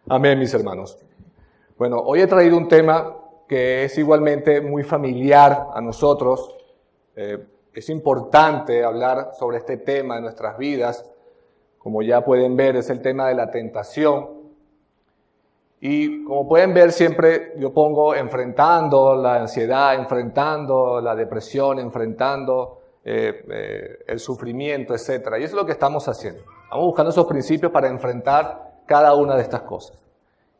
Amén, mis hermanos. Bueno, hoy he traído un tema que es igualmente muy familiar a nosotros. Es importante hablar sobre este tema en nuestras vidas. Como ya pueden ver, es el tema de la tentación. Y como pueden ver, siempre yo pongo enfrentando la ansiedad, enfrentando la depresión, enfrentando el sufrimiento, etc. Y eso es lo que estamos haciendo. Estamos buscando esos principios para enfrentar cada una de estas cosas.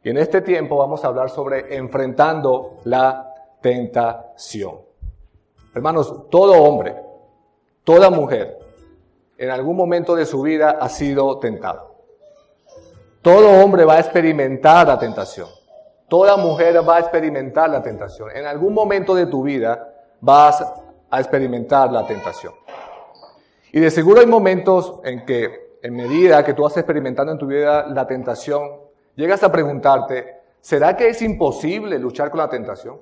Y en este tiempo vamos a hablar sobre enfrentando la tentación. Hermanos, todo hombre, toda mujer, en algún momento de su vida ha sido tentado. Todo hombre va a experimentar la tentación. Toda mujer va a experimentar la tentación. En algún momento de tu vida vas a experimentar la tentación. Y de seguro hay momentos en que, en medida que tú vas experimentando en tu vida la tentación, llegas a preguntarte, ¿será que es imposible luchar con la tentación?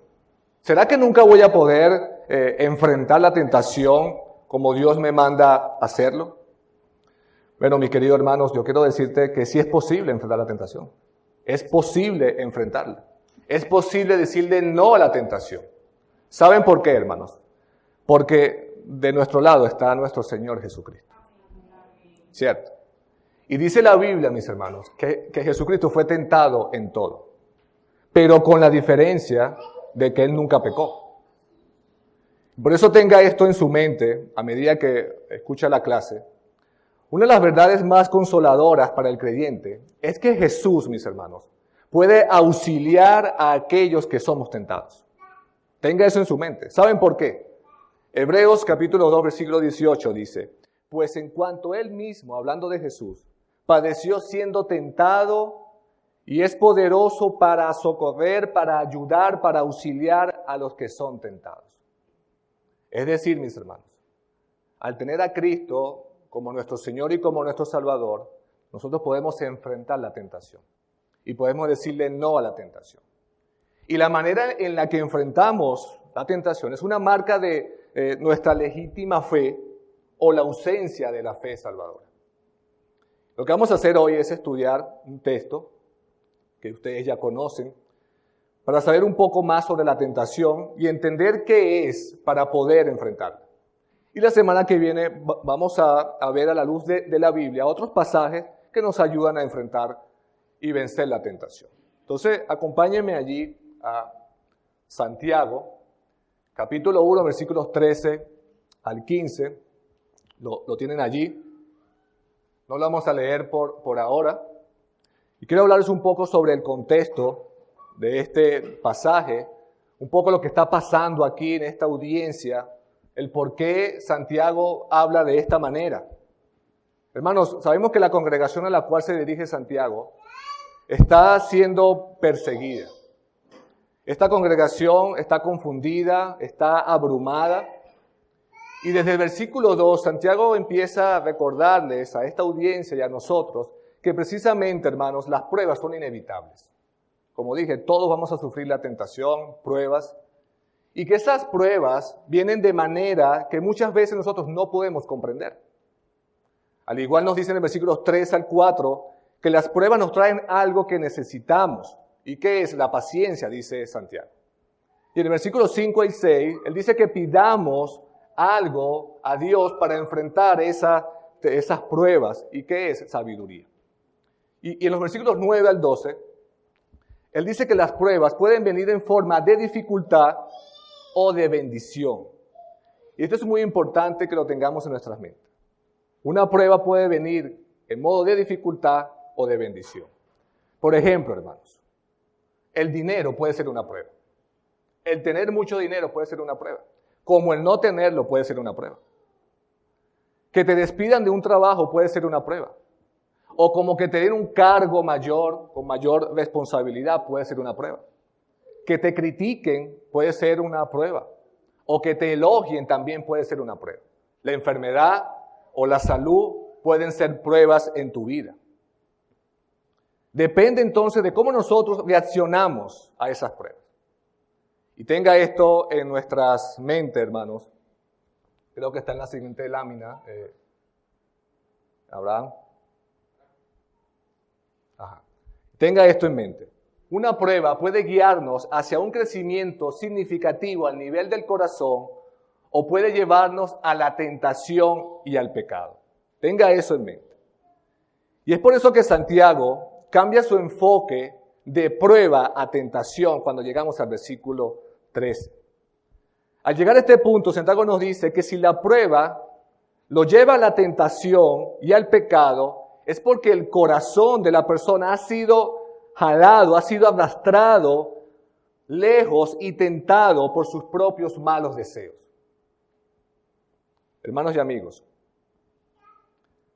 ¿Será que nunca voy a poder enfrentar la tentación como Dios me manda hacerlo? Bueno, mis queridos hermanos, yo quiero decirte que sí es posible enfrentar la tentación. Es posible enfrentarla. Es posible decirle no a la tentación. ¿Saben por qué, hermanos? Porque de nuestro lado está nuestro Señor Jesucristo. ¿Cierto? Y dice la Biblia, mis hermanos, que Jesucristo fue tentado en todo, pero con la diferencia de que Él nunca pecó. Por eso tenga esto en su mente a medida que escucha la clase. Una de las verdades más consoladoras para el creyente es que Jesús, mis hermanos, puede auxiliar a aquellos que somos tentados. Tenga eso en su mente. ¿Saben por qué? Hebreos capítulo 2, versículo 18 dice, pues en cuanto Él mismo, hablando de Jesús, padeció siendo tentado y es poderoso para socorrer, para ayudar, para auxiliar a los que son tentados. Es decir, mis hermanos, al tener a Cristo como nuestro Señor y como nuestro Salvador, nosotros podemos enfrentar la tentación y podemos decirle no a la tentación. Y la manera en la que enfrentamos la tentación es una marca de nuestra legítima fe o la ausencia de la fe salvadora. Lo que vamos a hacer hoy es estudiar un texto que ustedes ya conocen para saber un poco más sobre la tentación y entender qué es para poder enfrentarla. Y la semana que viene vamos a ver a la luz de la Biblia otros pasajes que nos ayudan a enfrentar y vencer la tentación. Entonces, acompáñenme allí a Santiago, capítulo 1, versículos 13 al 15. Lo tienen allí. No lo vamos a leer por ahora. Y quiero hablarles un poco sobre el contexto de este pasaje, un poco lo que está pasando aquí en esta audiencia, el por qué Santiago habla de esta manera. Hermanos, sabemos que la congregación a la cual se dirige Santiago está siendo perseguida. Esta congregación está confundida, está abrumada. Y desde el versículo 2, Santiago empieza a recordarles a esta audiencia y a nosotros que precisamente, hermanos, las pruebas son inevitables. Como dije, todos vamos a sufrir la tentación, pruebas, y que esas pruebas vienen de manera que muchas veces nosotros no podemos comprender. Al igual nos dicen en el versículos 3 al 4 que las pruebas nos traen algo que necesitamos. ¿Y qué es? La paciencia, dice Santiago. Y en el versículo 5 y 6, él dice que pidamos algo a Dios para enfrentar esas pruebas. ¿Y qué es? Sabiduría. Y en los versículos 9 al 12, él dice que las pruebas pueden venir en forma de dificultad o de bendición. Y esto es muy importante que lo tengamos en nuestras mentes. Una prueba puede venir en modo de dificultad o de bendición. Por ejemplo, hermanos, el dinero puede ser una prueba. El tener mucho dinero puede ser una prueba. Como el no tenerlo puede ser una prueba. Que te despidan de un trabajo puede ser una prueba. O como que te den un cargo mayor, con mayor responsabilidad, puede ser una prueba. Que te critiquen puede ser una prueba. O que te elogien también puede ser una prueba. La enfermedad o la salud pueden ser pruebas en tu vida. Depende entonces de cómo nosotros reaccionamos a esas pruebas. Y tenga esto en nuestras mentes, hermanos. Creo que está en la siguiente lámina. Abraham. Ajá. Tenga esto en mente. Una prueba puede guiarnos hacia un crecimiento significativo al nivel del corazón o puede llevarnos a la tentación y al pecado. Tenga eso en mente. Y es por eso que Santiago cambia su enfoque de prueba a tentación cuando llegamos al versículo 13. Al llegar a este punto, Santiago nos dice que si la prueba lo lleva a la tentación y al pecado, es porque el corazón de la persona ha sido jalado, ha sido arrastrado lejos y tentado por sus propios malos deseos. Hermanos y amigos,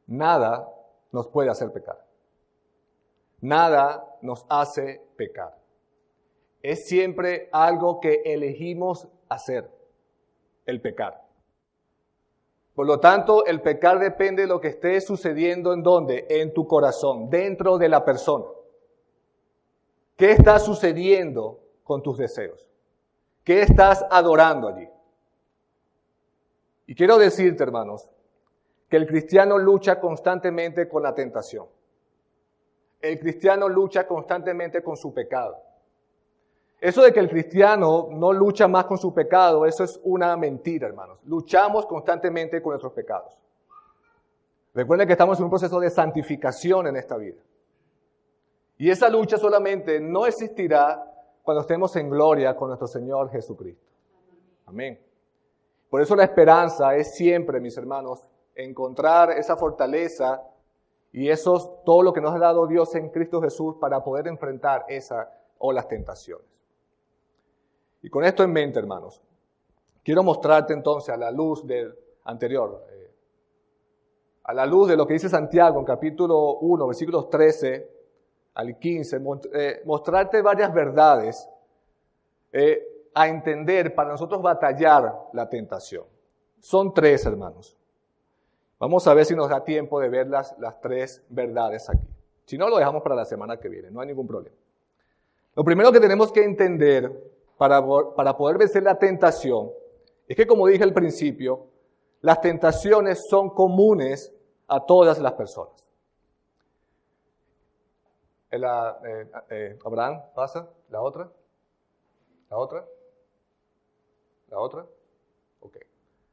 nada nos puede hacer pecar. Nada nos hace pecar. Es siempre algo que elegimos hacer, el pecar. Por lo tanto, el pecar depende de lo que esté sucediendo ¿en dónde? En tu corazón, dentro de la persona. ¿Qué está sucediendo con tus deseos? ¿Qué estás adorando allí? Y quiero decirte, hermanos, que el cristiano lucha constantemente con la tentación. El cristiano lucha constantemente con su pecado. Eso de que el cristiano no lucha más con su pecado, eso es una mentira, hermanos. Luchamos constantemente con nuestros pecados. Recuerden que estamos en un proceso de santificación en esta vida. Y esa lucha solamente no existirá cuando estemos en gloria con nuestro Señor Jesucristo. Amén. Por eso la esperanza es siempre, mis hermanos, encontrar esa fortaleza y todo lo que nos ha dado Dios en Cristo Jesús para poder enfrentar esa o las tentaciones. Y con esto en mente, hermanos, quiero mostrarte entonces a la luz del anterior, a la luz de lo que dice Santiago en capítulo 1, versículos 13 al 15, mostrarte varias verdades a entender para nosotros batallar la tentación. Son 3, hermanos. Vamos a ver si nos da tiempo de ver las 3 verdades aquí. Si no, lo dejamos para la semana que viene, no hay ningún problema. Lo primero que tenemos que entender para poder vencer la tentación es que, como dije al principio, las tentaciones son comunes a todas las personas. Abraham, pasa. ¿La otra? ¿La otra? ¿La otra? Ok.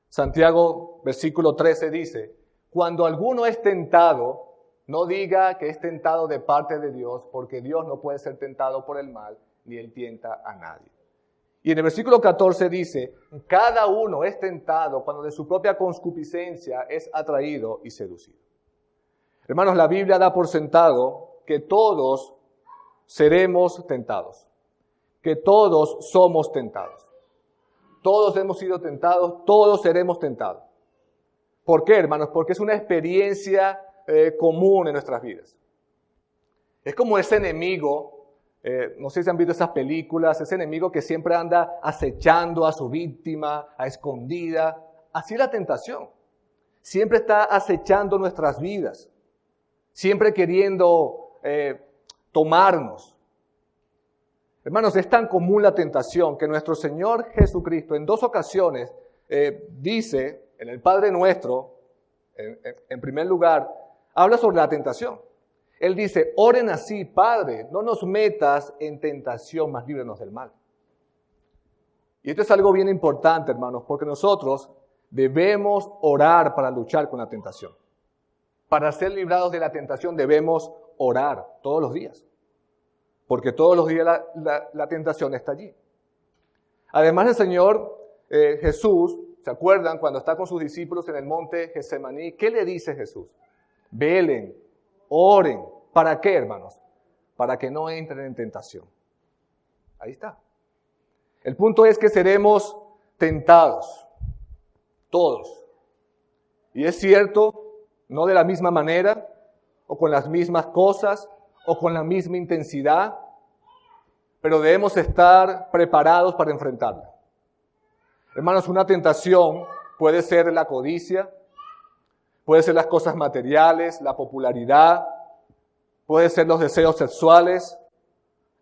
Santiago, versículo 13 dice, cuando alguno es tentado, no diga que es tentado de parte de Dios, porque Dios no puede ser tentado por el mal, ni Él tienta a nadie. Y en el versículo 14 dice, cada uno es tentado cuando de su propia concupiscencia es atraído y seducido. Hermanos, la Biblia da por sentado que todos seremos tentados, que todos somos tentados. Todos hemos sido tentados, todos seremos tentados. ¿Por qué, hermanos? Porque es una experiencia común en nuestras vidas. Es como ese enemigo, no sé si han visto esas películas, ese enemigo que siempre anda acechando a su víctima, a escondida. Así es la tentación. Siempre está acechando nuestras vidas, siempre queriendo tomarnos. Hermanos, es tan común la tentación que nuestro Señor Jesucristo en 2 ocasiones dice, en el Padre Nuestro, en primer lugar, habla sobre la tentación. Él dice, oren así, Padre, no nos metas en tentación, mas líbranos del mal. Y esto es algo bien importante, hermanos, porque nosotros debemos orar para luchar con la tentación. Para ser librados de la tentación debemos orar todos los días. Porque todos los días la tentación está allí. Además, el Señor Jesús, ¿se acuerdan cuando está con sus discípulos en el monte Getsemaní? ¿Qué le dice Jesús? Velen, oren. ¿Para qué, hermanos? Para que no entren en tentación. Ahí está. El punto es que seremos tentados, todos. Y es cierto, no de la misma manera, o con las mismas cosas, o con la misma intensidad, pero debemos estar preparados para enfrentarla. Hermanos, una tentación puede ser la codicia, puede ser las cosas materiales, la popularidad, puede ser los deseos sexuales,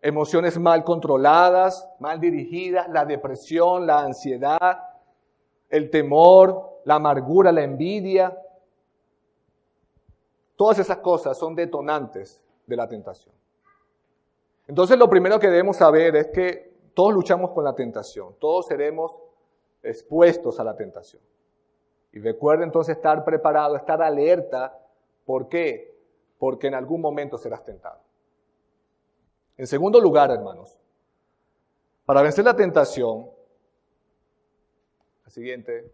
emociones mal controladas, mal dirigidas, la depresión, la ansiedad, el temor, la amargura, la envidia. Todas esas cosas son detonantes de la tentación. Entonces lo primero que debemos saber es que todos luchamos con la tentación, todos seremos expuestos a la tentación. Y recuerda entonces estar preparado, estar alerta. ¿Por qué? Porque en algún momento serás tentado. En segundo lugar, hermanos, para vencer la tentación, la siguiente,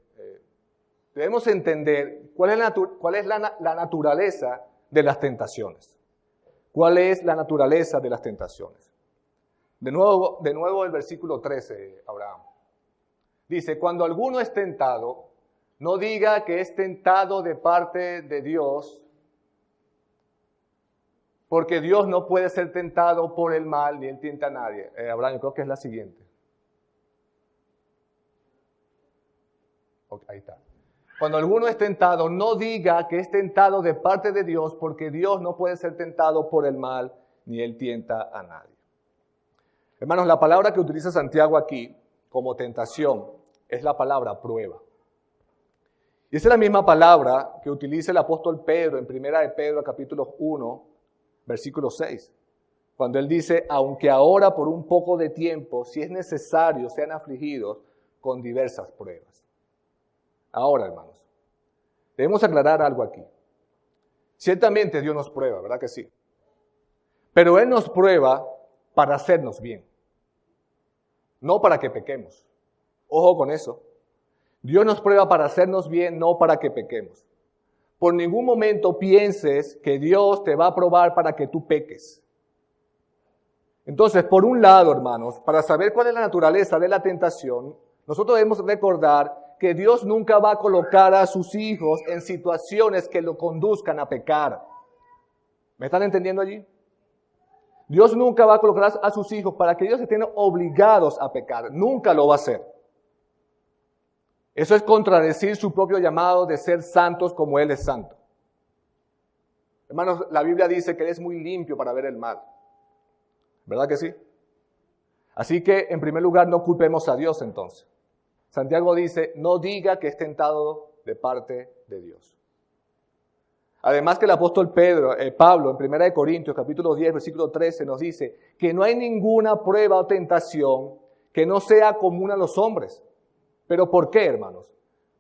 debemos entender cuál es la naturaleza de las tentaciones. ¿Cuál es la naturaleza de las tentaciones? De nuevo el versículo 13, Abraham. Dice, cuando alguno es tentado, no diga que es tentado de parte de Dios, porque Dios no puede ser tentado por el mal, ni Él tienta a nadie. Abraham, yo creo que es la siguiente. Okay, ahí está. Cuando alguno es tentado, no diga que es tentado de parte de Dios, porque Dios no puede ser tentado por el mal, ni Él tienta a nadie. Hermanos, la palabra que utiliza Santiago aquí como tentación es la palabra prueba. Y esa es la misma palabra que utiliza el apóstol Pedro en 1 de Pedro, capítulo 1, versículo 6. Cuando él dice, aunque ahora por un poco de tiempo, si es necesario, sean afligidos con diversas pruebas. Ahora, hermanos, debemos aclarar algo aquí. Ciertamente Dios nos prueba, ¿verdad que sí? Pero Él nos prueba para hacernos bien, no para que pequemos. Ojo con eso. Dios nos prueba para hacernos bien, no para que pequemos. Por ningún momento pienses que Dios te va a probar para que tú peques. Entonces, por un lado, hermanos, para saber cuál es la naturaleza de la tentación, nosotros debemos recordar que Dios nunca va a colocar a sus hijos en situaciones que lo conduzcan a pecar. ¿Me están entendiendo allí? Dios nunca va a colocar a sus hijos para que ellos estén obligados a pecar. Nunca lo va a hacer. Eso es contradecir su propio llamado de ser santos como Él es santo. Hermanos, la Biblia dice que Él es muy limpio para ver el mal. ¿Verdad que sí? Así que, en primer lugar, no culpemos a Dios entonces. Santiago dice, no diga que es tentado de parte de Dios. Además que el apóstol Pablo, en 1 de Corintios, capítulo 10, versículo 13, nos dice que no hay ninguna prueba o tentación que no sea común a los hombres. ¿Pero por qué, hermanos?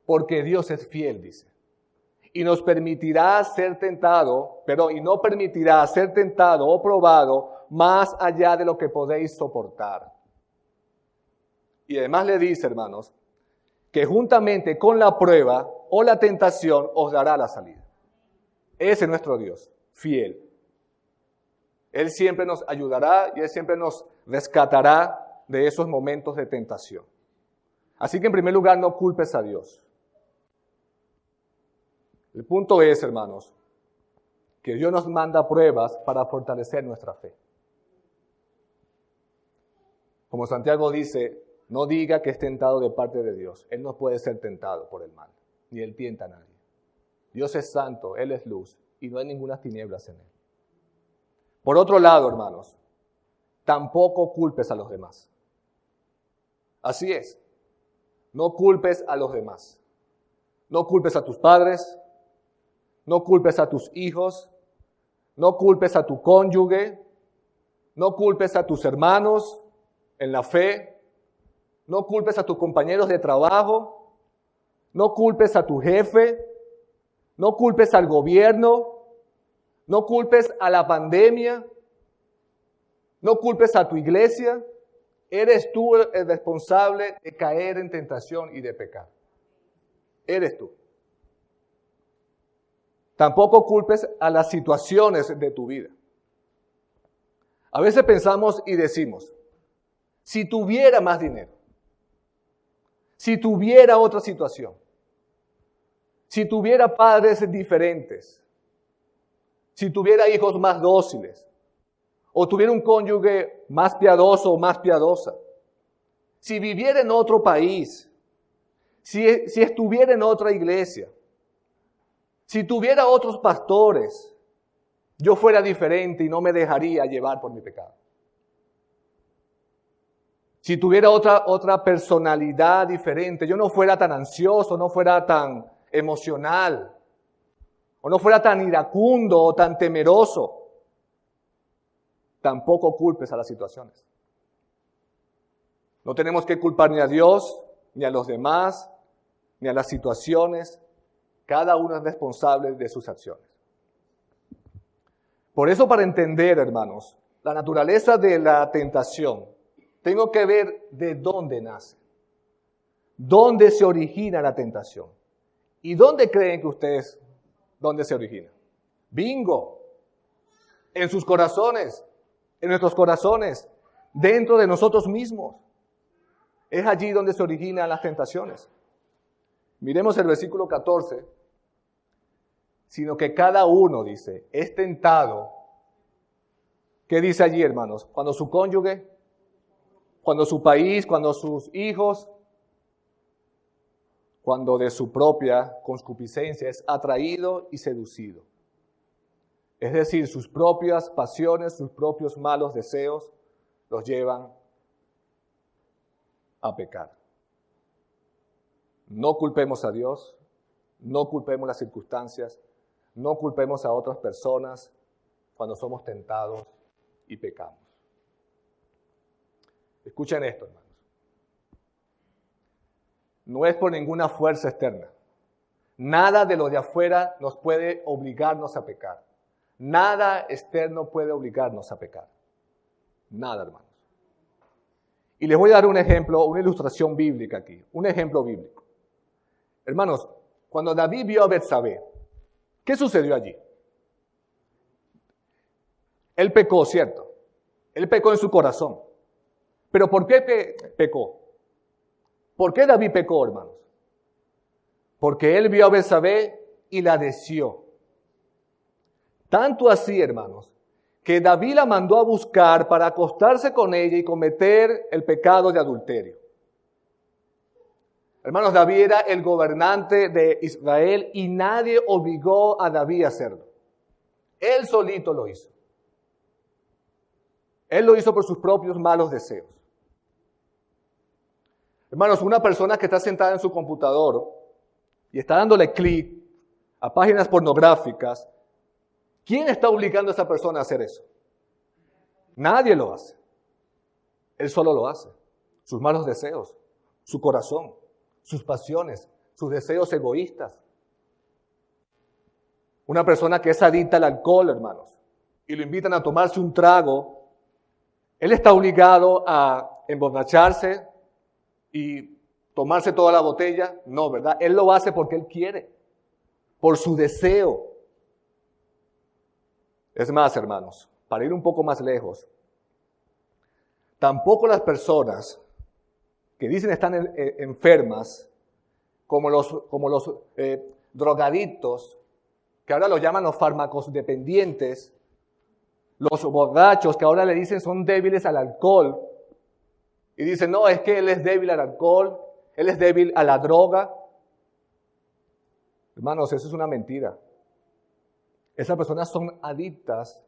Porque Dios es fiel, dice. Y nos permitirá ser tentado, y no permitirá ser tentado o probado más allá de lo que podéis soportar. Y además le dice, hermanos, que juntamente con la prueba o la tentación os dará la salida. Ese es nuestro Dios, fiel. Él siempre nos ayudará y Él siempre nos rescatará de esos momentos de tentación. Así que en primer lugar no culpes a Dios. El punto es, hermanos, que Dios nos manda pruebas para fortalecer nuestra fe. Como Santiago dice, no diga que es tentado de parte de Dios. Él no puede ser tentado por el mal, ni Él tienta a nadie. Dios es santo, Él es luz, y no hay ninguna tinieblas en Él. Por otro lado, hermanos, tampoco culpes a los demás. Así es, no culpes a los demás. No culpes a tus padres, no culpes a tus hijos, no culpes a tu cónyuge, no culpes a tus hermanos en la fe, no culpes a tus compañeros de trabajo, no culpes a tu jefe, no culpes al gobierno, no culpes a la pandemia, no culpes a tu iglesia. Eres tú el responsable de caer en tentación y de pecar. Eres tú. Tampoco culpes a las situaciones de tu vida. A veces pensamos y decimos, si tuviera más dinero, si tuviera otra situación, si tuviera padres diferentes, si tuviera hijos más dóciles, o tuviera un cónyuge más piadoso o más piadosa, si viviera en otro país, si estuviera en otra iglesia, si tuviera otros pastores, yo fuera diferente y no me dejaría llevar por mi pecado. Si tuviera otra personalidad diferente, yo no fuera tan ansioso, no fuera tan emocional, o no fuera tan iracundo o tan temeroso. tampoco culpes a las situaciones. No tenemos que culpar ni a Dios, ni a los demás, ni a las situaciones. Cada uno es responsable de sus acciones. Por eso, para entender, hermanos, la naturaleza de la tentación, tengo que ver de dónde nace, dónde se origina la tentación. ¿Y dónde creen que ustedes, dónde se origina? ¡Bingo! En sus corazones, en nuestros corazones, dentro de nosotros mismos. Es allí donde se originan las tentaciones. Miremos el versículo 14. Sino que cada uno, dice, es tentado. ¿Qué dice allí, hermanos? Cuando su cónyuge, cuando su país, cuando sus hijos, cuando de su propia concupiscencia es atraído y seducido. Es decir, sus propias pasiones, sus propios malos deseos los llevan a pecar. No culpemos a Dios, no culpemos las circunstancias, no culpemos a otras personas cuando somos tentados y pecamos. Escuchen esto, hermanos. No es por ninguna fuerza externa. Nada de lo de afuera nos puede obligarnos a pecar. Nada externo puede obligarnos a pecar. Nada, hermanos. Y les voy a dar un ejemplo, una ilustración bíblica aquí. Un ejemplo bíblico. Hermanos, cuando David vio a Betsabé, ¿qué sucedió allí? Él pecó, ¿cierto? Él pecó en su corazón. ¿Pero por qué pecó? ¿Por qué David pecó, hermanos? Porque él vio a Betsabé y la deseó. Tanto así, hermanos, que David la mandó a buscar para acostarse con ella y cometer el pecado de adulterio. Hermanos, David era el gobernante de Israel y nadie obligó a David a hacerlo. Él solito lo hizo. Él lo hizo por sus propios malos deseos. Hermanos, una persona que está sentada en su computador y está dándole clic a páginas pornográficas, ¿quién está obligando a esa persona a hacer eso? Nadie lo hace. Él solo lo hace. Sus malos deseos, su corazón, sus pasiones, sus deseos egoístas. Una persona que es adicta al alcohol, hermanos, y lo invitan a tomarse un trago, él está obligado a emborracharse y tomarse toda la botella. No, ¿verdad? Él lo hace porque él quiere, por su deseo. Es más, hermanos, para ir un poco más lejos, tampoco las personas que dicen están enfermas, como los drogadictos, que ahora los llaman los fármacos dependientes, los borrachos que ahora le dicen son débiles al alcohol, y dicen, no, es que él es débil al alcohol, él es débil a la droga. Hermanos, eso es una mentira. Esas personas son adictas,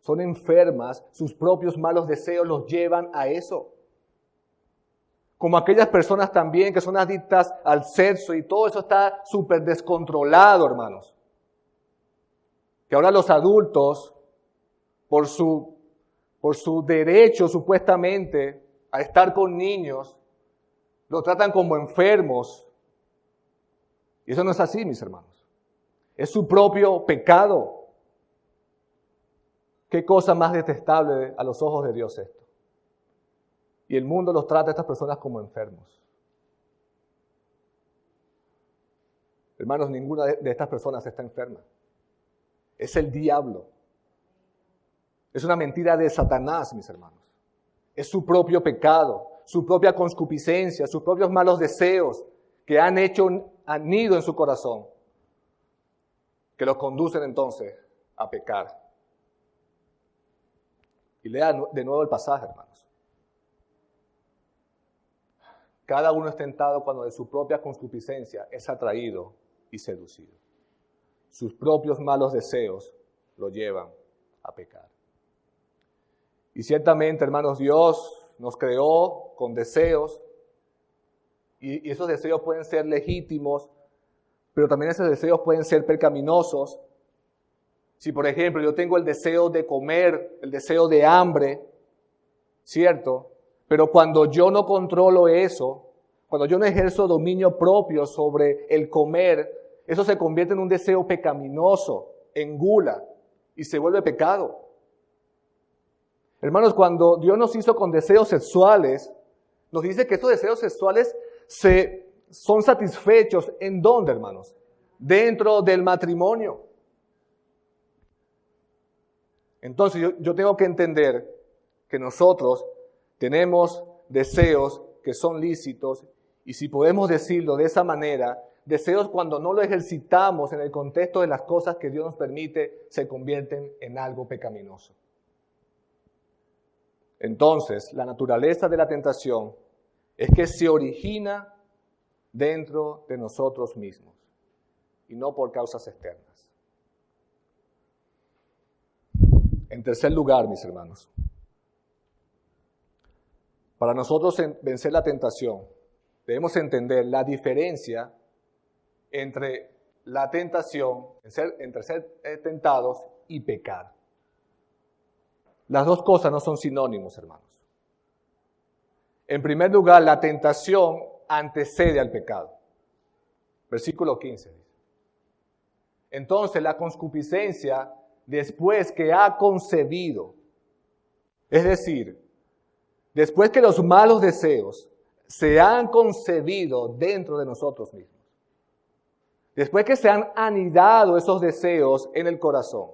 son enfermas, sus propios malos deseos los llevan a eso. Como aquellas personas también que son adictas al sexo y todo eso está súper descontrolado, hermanos. Que ahora los adultos, por su derecho supuestamente a estar con niños, lo tratan como enfermos. Y eso no es así, mis hermanos. Es su propio pecado. ¿Qué cosa más detestable a los ojos de Dios esto? Y el mundo los trata a estas personas como enfermos. Hermanos, ninguna de estas personas está enferma. Es el diablo. Es una mentira de Satanás, mis hermanos. Es su propio pecado, su propia concupiscencia, sus propios malos deseos que han hecho han nido en su corazón, que los conducen entonces a pecar. Y lea de nuevo el pasaje, hermanos. Cada uno es tentado cuando de su propia concupiscencia es atraído y seducido. Sus propios malos deseos lo llevan a pecar. Y ciertamente, hermanos, Dios nos creó con deseos y esos deseos pueden ser legítimos, pero también esos deseos pueden ser pecaminosos. Si, por ejemplo, yo tengo el deseo de comer, el deseo de hambre, ¿cierto? Pero cuando yo no controlo eso, cuando yo no ejerzo dominio propio sobre el comer, eso se convierte en un deseo pecaminoso, en gula, y se vuelve pecado. Hermanos, cuando Dios nos hizo con deseos sexuales, nos dice que estos deseos sexuales son satisfechos. ¿En dónde, hermanos? Dentro del matrimonio. Entonces yo tengo que entender que nosotros tenemos deseos que son lícitos, y si podemos decirlo de esa manera, deseos cuando no lo ejercitamos en el contexto de las cosas que Dios nos permite, se convierten en algo pecaminoso. Entonces, la naturaleza de la tentación es que se origina dentro de nosotros mismos y no por causas externas. En tercer lugar, mis hermanos, para nosotros vencer la tentación, debemos entender la diferencia entre la tentación, entre ser tentados y pecar. Las dos cosas no son sinónimos, hermanos. En primer lugar, la tentación antecede al pecado. Versículo 15 dice. Entonces, la concupiscencia, después que ha concebido, es decir, después que los malos deseos se han concebido dentro de nosotros mismos, después que se han anidado esos deseos en el corazón.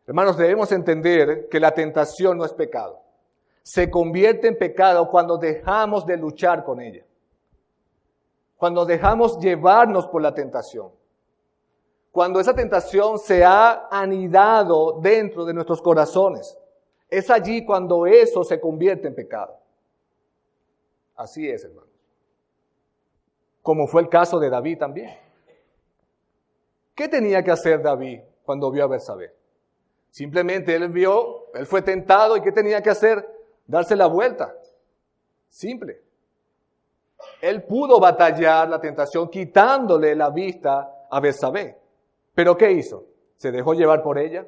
Hermanos, debemos entender que la tentación no es pecado. Se convierte en pecado cuando dejamos de luchar con ella. Cuando dejamos llevarnos por la tentación. Cuando esa tentación se ha anidado dentro de nuestros corazones. Es allí cuando eso se convierte en pecado. Así es, hermanos. Como fue el caso de David también. ¿Qué tenía que hacer David cuando vio a Betsabé? Simplemente él fue tentado, y ¿qué tenía que hacer? Darse la vuelta. Simple. Él pudo batallar la tentación quitándole la vista a Betsabé. ¿Pero qué hizo? ¿Se dejó llevar por ella?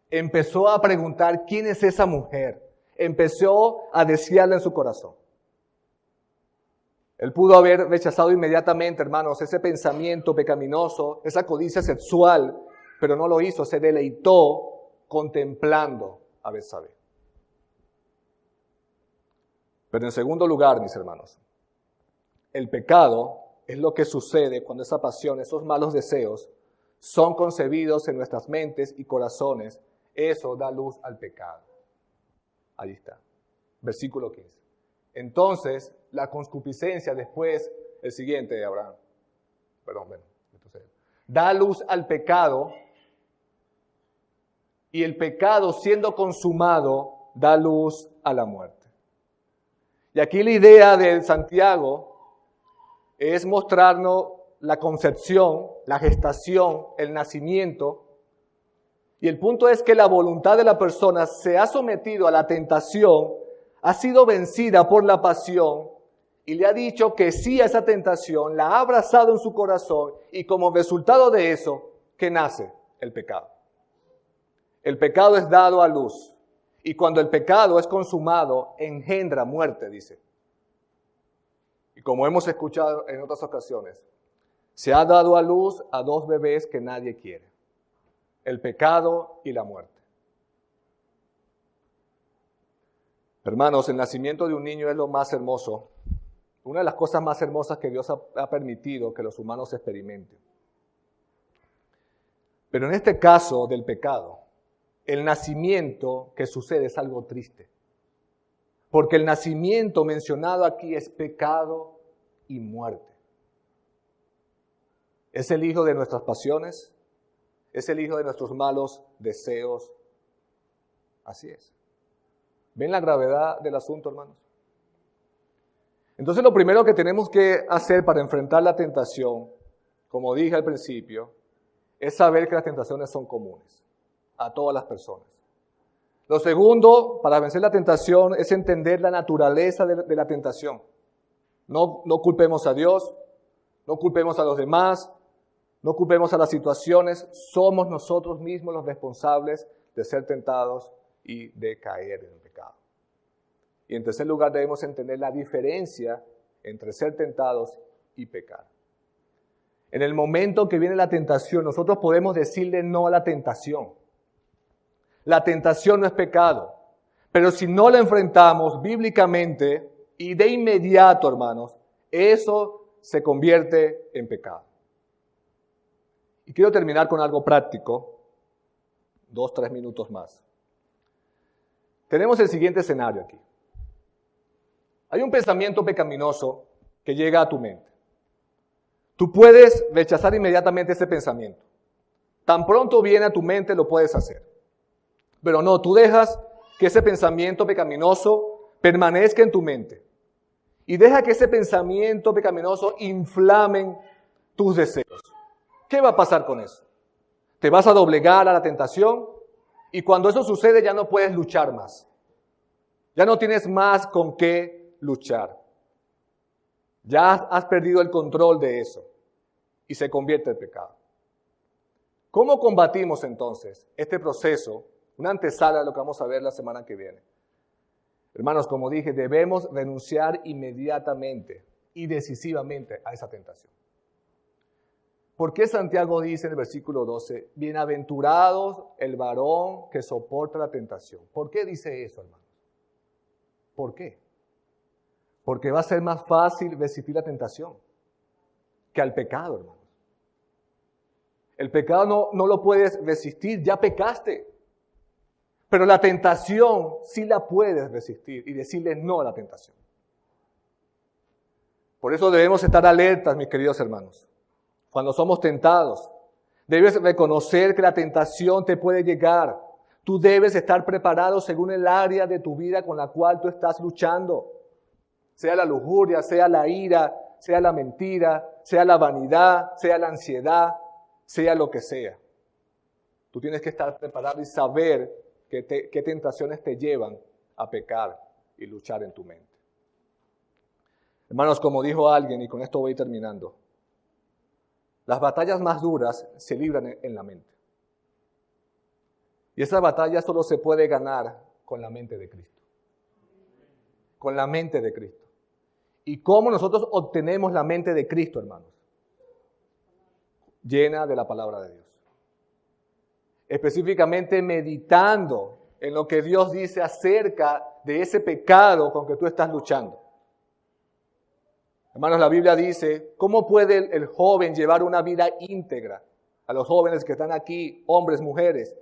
Empezó a preguntar quién es esa mujer. Empezó a desearla en su corazón. Él pudo haber rechazado inmediatamente, hermanos, ese pensamiento pecaminoso, esa codicia sexual, pero no lo hizo, se deleitó contemplando a Betsabé. Pero en segundo lugar, mis hermanos, el pecado es lo que sucede cuando esa pasión, esos malos deseos, son concebidos en nuestras mentes y corazones. Eso da luz al pecado. Ahí está. Versículo 15. Entonces, la concupiscencia después, el siguiente de Abraham. Entonces, da luz al pecado, y el pecado siendo consumado da luz a la muerte. Y aquí la idea de Santiago es mostrarnos la concepción, la gestación, el nacimiento. Y el punto es que la voluntad de la persona se ha sometido a la tentación, ha sido vencida por la pasión y le ha dicho que sí a esa tentación, la ha abrazado en su corazón, y como resultado de eso, ¿qué nace? El pecado. El pecado es dado a luz, y cuando el pecado es consumado, engendra muerte, dice. Y como hemos escuchado en otras ocasiones, se ha dado a luz a dos bebés que nadie quiere: el pecado y la muerte. Hermanos, el nacimiento de un niño es lo más hermoso, una de las cosas más hermosas que Dios ha permitido que los humanos experimenten. Pero en este caso del pecado, el nacimiento que sucede es algo triste. Porque el nacimiento mencionado aquí es pecado y muerte. Es el hijo de nuestras pasiones, es el hijo de nuestros malos deseos. Así es. ¿Ven la gravedad del asunto, hermanos? Entonces lo primero que tenemos que hacer para enfrentar la tentación, como dije al principio, es saber que las tentaciones son comunes a todas las personas. Lo segundo, para vencer la tentación, es entender la naturaleza de la tentación. No culpemos a Dios, no culpemos a los demás, No culpemos a las situaciones, somos nosotros mismos los responsables de ser tentados y de caer en el pecado. Y en tercer lugar, debemos entender la diferencia entre ser tentados y pecar. En el momento que viene la tentación, nosotros podemos decirle no a la tentación. La tentación no es pecado, pero si no la enfrentamos bíblicamente y de inmediato, hermanos, eso se convierte en pecado. Y quiero terminar con algo práctico, 2-3 minutos más. Tenemos el siguiente escenario aquí. Hay un pensamiento pecaminoso que llega a tu mente. Tú puedes rechazar inmediatamente ese pensamiento. Tan pronto viene a tu mente, lo puedes hacer. Pero no, tú dejas que ese pensamiento pecaminoso permanezca en tu mente. Y deja que ese pensamiento pecaminoso inflame tus deseos. ¿Qué va a pasar con eso? Te vas a doblegar a la tentación y cuando eso sucede ya no puedes luchar más. Ya no tienes más con qué luchar. Ya has perdido el control de eso y se convierte en pecado. ¿Cómo combatimos entonces este proceso? Una antesala de lo que vamos a ver la semana que viene. Hermanos, como dije, debemos renunciar inmediatamente y decisivamente a esa tentación. ¿Por qué Santiago dice en el versículo 12, bienaventurados el varón que soporta la tentación? ¿Por qué dice eso, hermanos? ¿Por qué? Porque va a ser más fácil resistir la tentación que al pecado, hermanos. El pecado no lo puedes resistir, ya pecaste. Pero la tentación sí la puedes resistir y decirle no a la tentación. Por eso debemos estar alertas, mis queridos hermanos. Cuando somos tentados, debes reconocer que la tentación te puede llegar. Tú debes estar preparado según el área de tu vida con la cual tú estás luchando. Sea la lujuria, sea la ira, sea la mentira, sea la vanidad, sea la ansiedad, sea lo que sea. Tú tienes que estar preparado y saber qué tentaciones te llevan a pecar y luchar en tu mente. Hermanos, como dijo alguien, y con esto voy terminando, las batallas más duras se libran en la mente. Y esa batalla solo se puede ganar con la mente de Cristo. Con la mente de Cristo. ¿Y cómo nosotros obtenemos la mente de Cristo, hermanos? Llena de la palabra de Dios. Específicamente meditando en lo que Dios dice acerca de ese pecado con que tú estás luchando. Hermanos, la Biblia dice, ¿cómo puede el joven llevar una vida íntegra? A los jóvenes que están aquí, hombres, mujeres,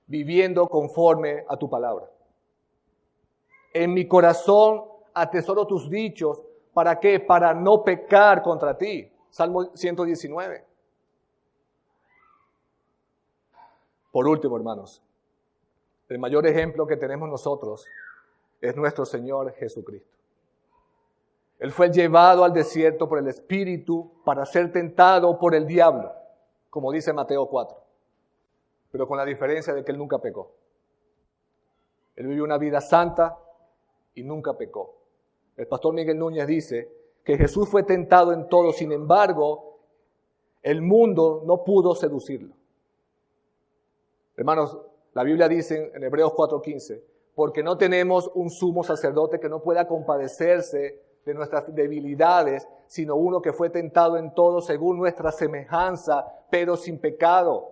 viviendo conforme a tu palabra. En mi corazón atesoro tus dichos, ¿para qué? Para no pecar contra ti. Salmo 119. Por último, hermanos, el mayor ejemplo que tenemos nosotros es nuestro Señor Jesucristo. Él fue llevado al desierto por el Espíritu para ser tentado por el diablo, como dice Mateo 4. Pero con la diferencia de que Él nunca pecó. Él vivió una vida santa y nunca pecó. El pastor Miguel Núñez dice que Jesús fue tentado en todo, sin embargo, el mundo no pudo seducirlo. Hermanos, la Biblia dice en Hebreos 4:15, porque no tenemos un sumo sacerdote que no pueda compadecerse de nuestras debilidades, sino uno que fue tentado en todo según nuestra semejanza, pero sin pecado.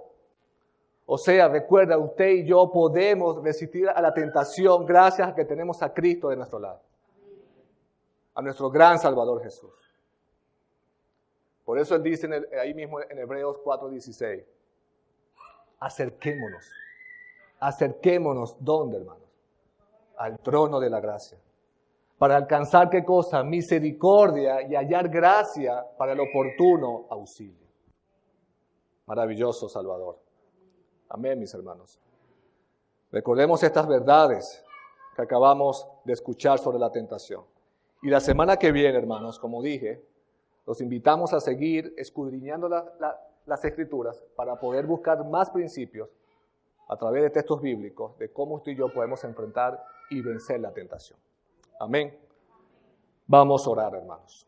O sea, recuerda, usted y yo podemos resistir a la tentación gracias a que tenemos a Cristo de nuestro lado. A nuestro gran Salvador Jesús. Por eso Él dice ahí mismo en Hebreos 4:16, acerquémonos, ¿dónde, hermanos? Al trono de la gracia. Para alcanzar, ¿qué cosa? Misericordia y hallar gracia para el oportuno auxilio. Maravilloso Salvador. Amén, mis hermanos. Recordemos estas verdades que acabamos de escuchar sobre la tentación. Y la semana que viene, hermanos, como dije, los invitamos a seguir escudriñando las Escrituras para poder buscar más principios a través de textos bíblicos de cómo usted y yo podemos enfrentar y vencer la tentación. Amén. Vamos a orar, hermanos.